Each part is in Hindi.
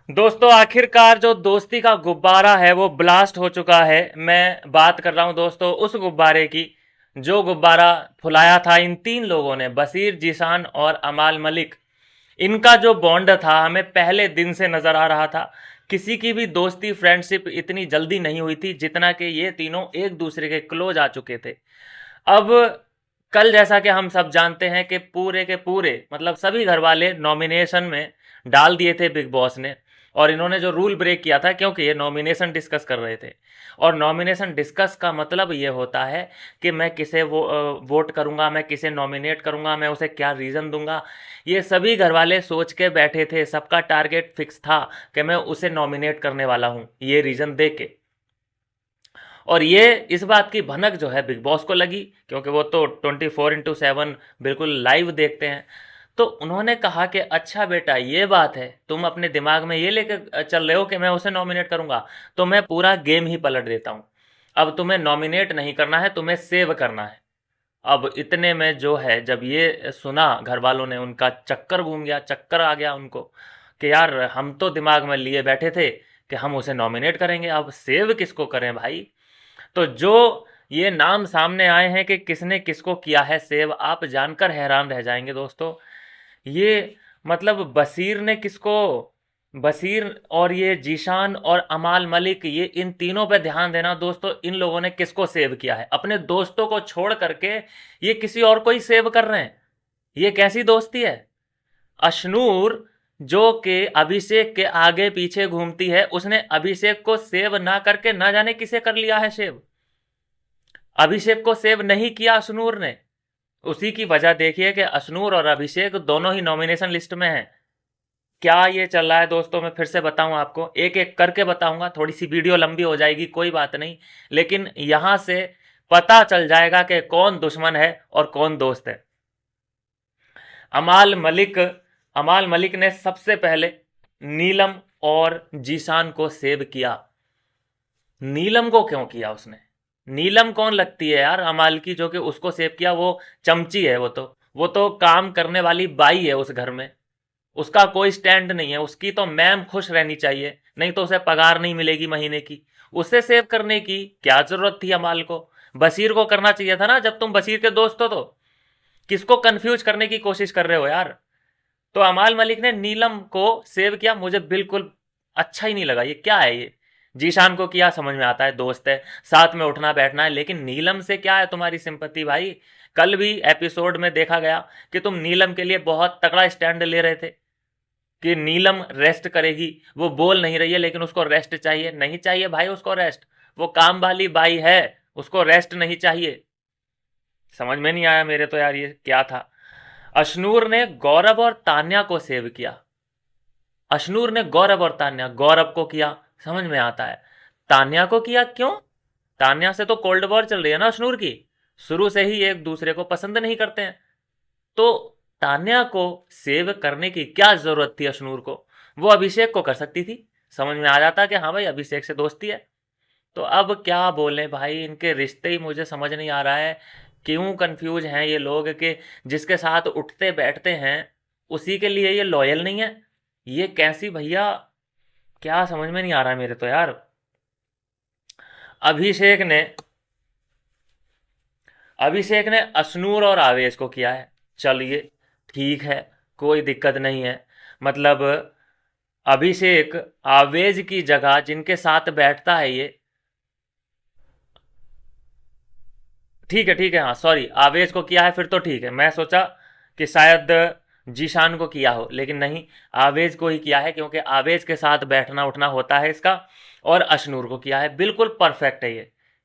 दोस्तों आखिरकार जो दोस्ती का गुब्बारा है वो ब्लास्ट हो चुका है। मैं बात कर रहा हूं दोस्तों उस गुब्बारे की जो गुब्बारा फुलाया था इन तीन लोगों ने, बशीर, जीशान और अमाल मलिक। इनका जो बॉन्ड था हमें पहले दिन से नजर आ रहा था। किसी की भी दोस्ती फ्रेंडशिप इतनी जल्दी नहीं हुई थी जितना कि ये तीनों एक दूसरे के क्लोज आ चुके थे। अब कल जैसा कि हम सब जानते हैं कि पूरे के पूरे मतलब सभी घर वाले नॉमिनेशन में डाल दिए थे बिग बॉस ने। और इन्होंने जो रूल ब्रेक किया था क्योंकि ये नॉमिनेशन डिस्कस कर रहे थे। और नॉमिनेशन डिस्कस का मतलब ये होता है कि मैं किसे वोट करूंगा, मैं किसे नॉमिनेट करूंगा, मैं उसे क्या रीज़न दूंगा। ये सभी घर वाले सोच के बैठे थे, सबका टारगेट फिक्स था कि मैं उसे नॉमिनेट करने वाला हूँ ये रीज़न दे के। और ये इस बात की भनक जो है बिग बॉस को लगी क्योंकि वो तो 24/7 बिल्कुल लाइव देखते हैं। तो उन्होंने कहा कि अच्छा बेटा ये बात है, तुम अपने दिमाग में ये लेकर चल रहे हो कि मैं उसे नॉमिनेट करूंगा, तो मैं पूरा गेम ही पलट देता हूँ। अब तुम्हें नॉमिनेट नहीं करना है, तुम्हें सेव करना है। अब इतने में जो है जब ये सुना घर वालों ने, उनका चक्कर घूम गया, चक्कर आ गया उनको कि यार हम तो दिमाग में लिए बैठे थे कि हम उसे नॉमिनेट करेंगे, अब सेव किसको करें भाई। तो जो ये नाम सामने आए हैं कि किसने किसको किया है सेव, आप जानकर हैरान रह जाएंगे दोस्तों। ये मतलब बशीर ने किसको, बशीर और ये जीशान और अमाल मलिक, ये इन तीनों पे ध्यान देना दोस्तों, इन लोगों ने किसको सेव किया है। अपने दोस्तों को छोड़ करके ये किसी और को ही सेव कर रहे हैं। ये कैसी दोस्ती है। अशनूर जो कि अभिषेक के आगे पीछे घूमती है, उसने अभिषेक को सेव ना करके ना जाने किसे कर लिया है सेव। अभिषेक को सेव नहीं किया अशनूर ने। उसी की वजह देखिए कि अशनूर और अभिषेक दोनों ही नॉमिनेशन लिस्ट में हैं। क्या ये चल रहा है दोस्तों, मैं फिर से बताऊं आपको, एक एक करके बताऊंगा, थोड़ी सी वीडियो लंबी हो जाएगी कोई बात नहीं, लेकिन यहां से पता चल जाएगा कि कौन दुश्मन है और कौन दोस्त है। अमाल मलिक, अमाल मलिक ने सबसे पहले नीलम और जीशान को सेव किया। नीलम को क्यों किया उसने। नीलम कौन लगती है यार अमाल की जो कि उसको सेव किया। वो चमची है, वो तो काम करने वाली बाई है उस घर में। उसका कोई स्टैंड नहीं है, उसकी तो मैम खुश रहनी चाहिए, नहीं तो उसे पगार नहीं मिलेगी महीने की। उसे सेव करने की क्या जरूरत थी अमाल को। बशीर को करना चाहिए था ना, जब तुम बशीर के दोस्त हो तो। किसको कंफ्यूज करने की कोशिश कर रहे हो यार। तो अमाल मलिक ने नीलम को सेव किया, मुझे बिल्कुल अच्छा ही नहीं लगा। ये क्या है ये। जीशान को किया, समझ में आता है दोस्त है, साथ में उठना बैठना है, लेकिन नीलम से क्या है तुम्हारी सिंपति भाई। कल भी एपिसोड में देखा गया कि तुम नीलम के लिए बहुत तगड़ा स्टैंड ले रहे थे कि नीलम रेस्ट करेगी। वो बोल नहीं रही है लेकिन उसको रेस्ट चाहिए। नहीं चाहिए भाई उसको रेस्ट, वो काम वाली बाई है, उसको रेस्ट नहीं चाहिए। समझ में नहीं आया मेरे तो यार ये क्या था। अशनूर ने गौरव और तान्या को सेव किया। अशनूर ने गौरव और तान्या, गौरव को किया समझ में आता है, तान्या को किया क्यों। तान्या से तो कोल्ड वॉर चल रही है ना अशनूर की, शुरू से ही एक दूसरे को पसंद नहीं करते हैं। तो तान्या को सेव करने की क्या जरूरत थी अशनूर को। वो अभिषेक को कर सकती थी, समझ में आ जाता कि हाँ भाई अभिषेक से दोस्ती है। तो अब क्या बोले भाई, इनके रिश्ते ही मुझे समझ नहीं आ रहा है। क्यों कंफ्यूज हैं ये लोग कि जिसके साथ उठते बैठते हैं उसी के लिए ये लॉयल नहीं है। ये कैसी भैया, क्या समझ में नहीं आ रहा है मेरे तो यार। अभिषेक ने अभिषेक ने अशनूर और आवेश को किया है। चलिए ठीक है, कोई दिक्कत नहीं है। मतलब अभिषेक आवेश की जगह जिनके साथ बैठता है ये, ठीक है, हाँ सॉरी, आवेश को किया है फिर तो ठीक है। मैं सोचा कि शायद जीशान को किया हो, लेकिन नहीं, आवेश को ही किया है क्योंकि आवेश के साथ बैठना उठना होता है इसका। और अशनूर को किया है, बिल्कुल परफेक्ट है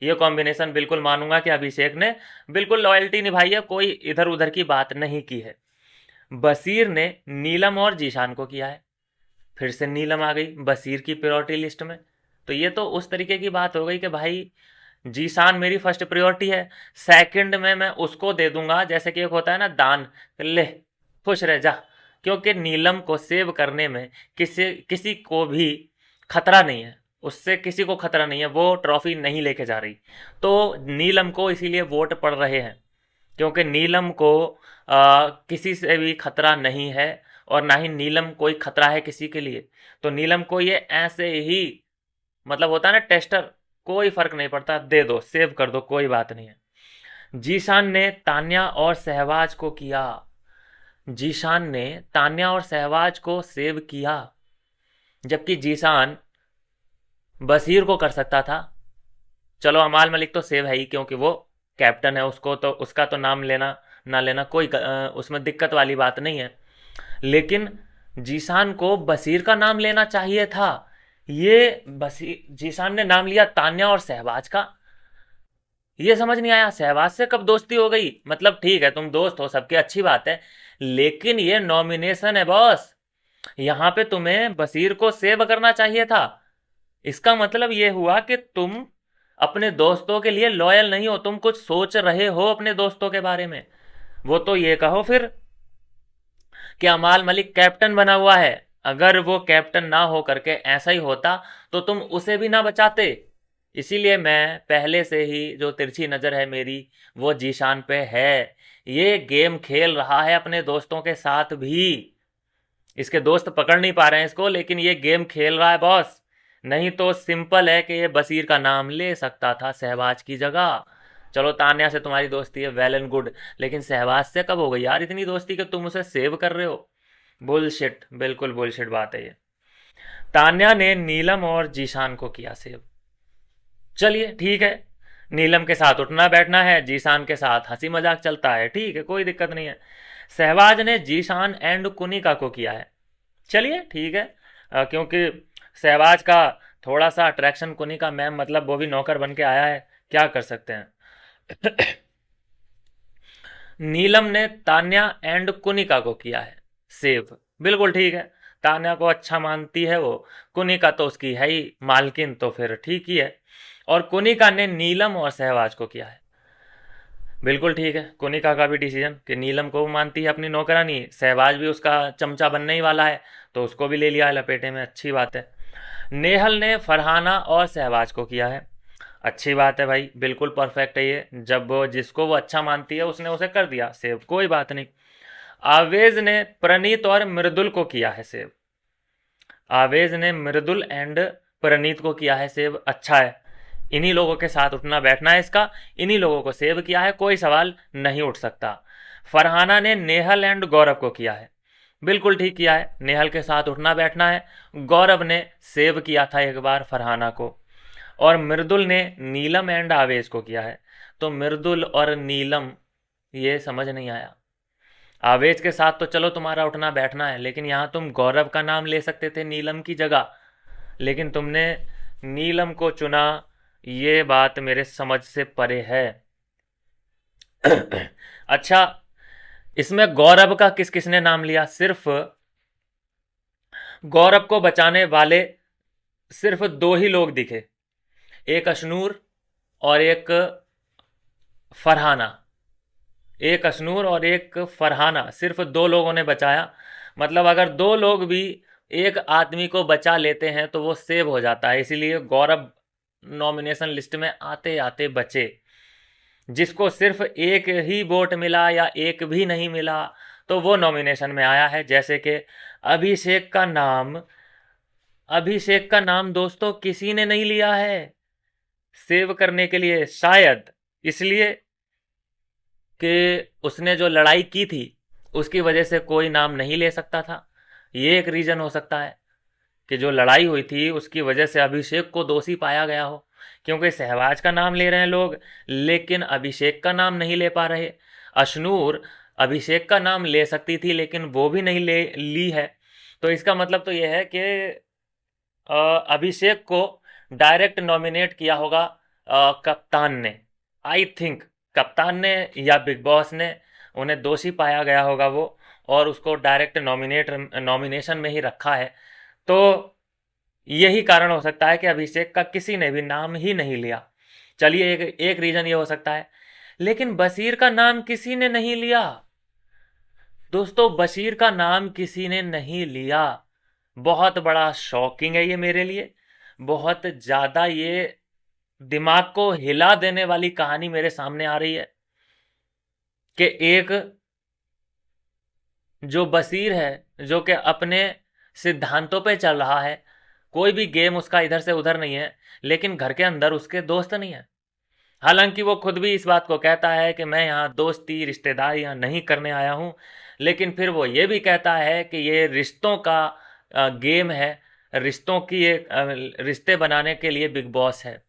ये कॉम्बिनेशन बिल्कुल मानूंगा कि अभिषेक ने बिल्कुल लॉयल्टी निभाई है, कोई इधर उधर की बात नहीं की है। बशीर ने नीलम और जीशान को किया है, फिर से नीलम आ गई बशीर की प्रायोरिटी लिस्ट में। तो ये तो उस तरीके की बात हो गई कि भाई जीशान मेरी फर्स्ट प्रायोरिटी है, सेकंड में मैं उसको दे दूंगा, जैसे कि एक होता है ना दान, ले खुश रह जा। क्योंकि नीलम को सेव करने में किसी किसी को भी खतरा नहीं है, उससे किसी को खतरा नहीं है, वो ट्रॉफी नहीं लेके जा रही। तो नीलम को इसीलिए वोट पड़ रहे हैं क्योंकि नीलम को किसी से भी खतरा नहीं है। और ना ही नीलम कोई खतरा है किसी के लिए। तो नीलम को ये ऐसे ही, मतलब होता है ना टेस्टर, कोई फर्क नहीं पड़ता, दे दो, सेव कर दो, कोई बात नहीं है। जीशान ने तान्या और सहवाज को किया, जीशान ने तान्या और सहवाज को सेव किया, जबकि जीशान बसीर को कर सकता था। चलो अमाल मलिक तो सेव है ही, क्योंकि वो कैप्टन है, उसको तो, उसका तो नाम लेना ना लेना कोई उसमें दिक्कत वाली बात नहीं है। लेकिन जीशान को बसीर का नाम लेना चाहिए था। ये बसीर, जीशान ने नाम लिया तान्या और सहबाज का। ये समझ नहीं आया, सहबाज से कब दोस्ती हो गई? मतलब ठीक है तुम दोस्त हो, सबकी अच्छी बात है, लेकिन ये नॉमिनेशन है बॉस, यहां पे तुम्हें बसीर को सेव करना चाहिए था। इसका मतलब ये हुआ कि तुम अपने दोस्तों के लिए लॉयल नहीं हो, तुम कुछ सोच रहे हो अपने दोस्तों के बारे में। वो तो ये कहो फिर कि अमाल मलिक कैप्टन बना हुआ है, अगर वो कैप्टन ना हो करके ऐसा ही होता तो तुम उसे भी ना बचाते। इसीलिए मैं पहले से ही जो तिरछी नज़र है मेरी वो जीशान पे है। ये गेम खेल रहा है अपने दोस्तों के साथ भी, इसके दोस्त पकड़ नहीं पा रहे हैं इसको, लेकिन ये गेम खेल रहा है बॉस। नहीं तो सिंपल है कि ये बसीर का नाम ले सकता था सहबाज की जगह। चलो तान्या से तुम्हारी दोस्ती है, वेल एंड गुड, लेकिन सहबाज से कब हो गई यार इतनी दोस्ती कि तुम उसे सेव कर रहे हो? बुलशिट, बिल्कुल बुलशिट बात है ये। तान्या ने नीलम और जीशान को किया सेव। चलिए ठीक है, नीलम के साथ उठना बैठना है, जीशान के साथ हंसी मजाक चलता है, ठीक है कोई दिक्कत नहीं है। सहवाज ने जीशान एंड कुनिका को किया है। चलिए ठीक है, क्योंकि सहवाज का थोड़ा सा अट्रैक्शन कुनिका मैम, मतलब वो भी नौकर बन के आया है, क्या कर सकते हैं। नीलम ने तान्या एंड कुनिका को किया है सेव, बिल्कुल ठीक है। तान्या को अच्छा मानती है वो, कुनिका तो उसकी है ही मालकिन, तो फिर ठीक ही है। और कुनिका ने नीलम और सहवाज को किया है, बिल्कुल ठीक है। कुनिका का भी डिसीजन कि नीलम को वो मानती है अपनी नौकरानी, सहवाज भी उसका चमचा बनने ही वाला है, तो उसको भी ले लिया है लपेटे में, अच्छी बात है। नेहल ने फरहाना और सहवाज को किया है, अच्छी बात है भाई, बिल्कुल परफेक्ट है ये, जब वो जिसको वो अच्छा मानती है उसने उसे कर दिया सेव, कोई बात नहीं। आवेज ने प्रणीत और मृदुल को किया है सेव, आवेज ने मृदुल एंड प्रणीत को किया है सेव, अच्छा है। इन्हीं लोगों के साथ उठना बैठना है इसका, इन्हीं लोगों को सेव किया है, कोई सवाल नहीं उठ सकता। फरहाना ने नेहल एंड गौरव को किया है, बिल्कुल ठीक किया है, नेहल के साथ उठना बैठना है। गौरव ने सेव किया था एक बार फरहाना को। और मृदुल ने नीलम एंड आवेश को किया है, तो मृदुल और नीलम ये समझ नहीं आया। आवेश के साथ तो चलो तुम्हारा उठना बैठना है, लेकिन यहां तुम गौरव का नाम ले सकते थे नीलम की जगह, लेकिन तुमने नीलम को चुना, ये बात मेरे समझ से परे है। अच्छा, इसमें गौरव का किस किसने नाम लिया? सिर्फ गौरव को बचाने वाले सिर्फ दो ही लोग दिखे, एक अशनूर और एक फरहाना, एक अशनूर और एक फरहाना, सिर्फ दो लोगों ने बचाया। मतलब अगर दो लोग भी एक आदमी को बचा लेते हैं तो वो सेव हो जाता है, इसीलिए गौरव नॉमिनेशन लिस्ट में आते आते बचे। जिसको सिर्फ एक ही वोट मिला या एक भी नहीं मिला तो वो नॉमिनेशन में आया है, जैसे कि अभिषेक का नाम, अभिषेक का नाम दोस्तों किसी ने नहीं लिया है सेव करने के लिए, शायद इसलिए कि उसने जो लड़ाई की थी उसकी वजह से कोई नाम नहीं ले सकता था। ये एक रीज़न हो सकता है कि जो लड़ाई हुई थी उसकी वजह से अभिषेक को दोषी पाया गया हो, क्योंकि सहवाज का नाम ले रहे हैं लोग लेकिन अभिषेक का नाम नहीं ले पा रहे। अशनूर अभिषेक का नाम ले सकती थी लेकिन वो भी नहीं ले ली है, तो इसका मतलब तो ये है कि अभिषेक को डायरेक्ट नॉमिनेट किया होगा कप्तान ने, आई थिंक कप्तान ने या बिग बॉस ने, उन्हें दोषी पाया गया होगा वो, और उसको डायरेक्ट नॉमिनेशन में ही रखा है। तो यही कारण हो सकता है कि अभिषेक का किसी ने भी नाम ही नहीं लिया। चलिए एक एक रीजन ये हो सकता है, लेकिन बशीर का नाम किसी ने नहीं लिया दोस्तों, बशीर का नाम किसी ने नहीं लिया। बहुत बड़ा शॉकिंग है ये मेरे लिए, बहुत ज़्यादा ये दिमाग को हिला देने वाली कहानी मेरे सामने आ रही है कि एक जो बशीर है, जो कि अपने सिद्धांतों पे चल रहा है, कोई भी गेम उसका इधर से उधर नहीं है, लेकिन घर के अंदर उसके दोस्त नहीं है। हालांकि वो खुद भी इस बात को कहता है कि मैं यहाँ दोस्ती रिश्तेदारियाँ नहीं करने आया हूँ, लेकिन फिर वो ये भी कहता है कि ये रिश्तों का गेम है, रिश्तों की एक रिश्ते बनाने के लिए बिग बॉस है।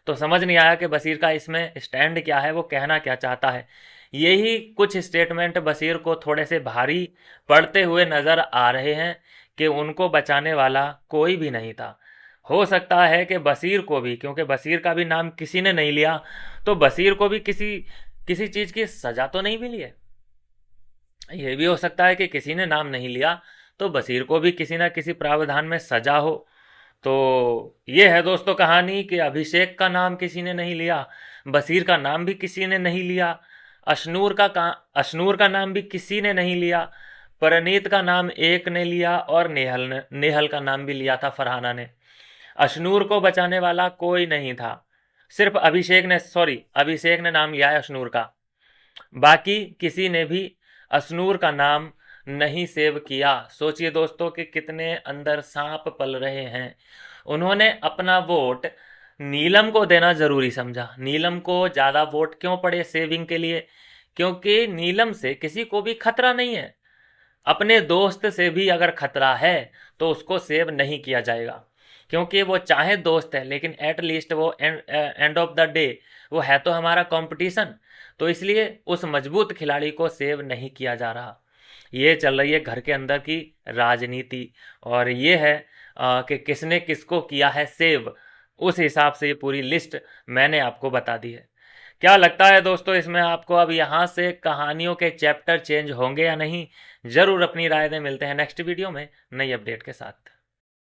तो समझ नहीं आया कि बशीर का इसमें स्टैंड क्या है, वो कहना क्या चाहता है। यही कुछ स्टेटमेंट बशीर को थोड़े से भारी पड़ते हुए नज़र आ रहे हैं कि उनको बचाने वाला कोई भी नहीं था। हो सकता है कि बशीर को भी, क्योंकि बशीर का भी नाम किसी ने नहीं लिया, तो बशीर को भी किसी किसी चीज़ की सज़ा तो नहीं मिली है। ये भी हो सकता है कि किसी ने नाम नहीं लिया तो बशीर को भी किसी ना किसी प्रावधान में सजा हो। तो ये है दोस्तों कहानी कि अभिषेक का नाम किसी ने नहीं लिया, बशीर का नाम भी किसी ने नहीं लिया, अशनूर का नाम भी किसी ने नहीं लिया, परनीत का नाम एक ने लिया और नेहल का नाम भी लिया था फरहाना ने। अशनूर को बचाने वाला कोई नहीं था, सिर्फ अभिषेक ने नाम लिया है अशनूर का। बाकी किसी ने भी अशनूर का नाम नहीं सेव किया। सोचिए दोस्तों कि कितने अंदर सांप पल रहे हैं। उन्होंने अपना वोट नीलम को देना जरूरी समझा। नीलम को ज़्यादा वोट क्यों पड़े सेविंग के लिए? क्योंकि नीलम से किसी को भी खतरा नहीं है। अपने दोस्त से भी अगर खतरा है तो उसको सेव नहीं किया जाएगा, क्योंकि वो चाहे दोस्त है लेकिन एट लीस्ट वो एंड ऑफ द डे वो है तो हमारा कंपटीशन। तो इसलिए उस मजबूत खिलाड़ी को सेव नहीं किया जा रहा। ये चल रही है घर के अंदर की राजनीति, और ये है कि किसने किसको किया है सेव। उस हिसाब से ये पूरी लिस्ट मैंने आपको बता दी है। क्या लगता है दोस्तों इसमें आपको? अब यहाँ से कहानियों के चैप्टर चेंज होंगे या नहीं? ज़रूर अपनी राय दें। मिलते हैं नेक्स्ट वीडियो में नई अपडेट के साथ।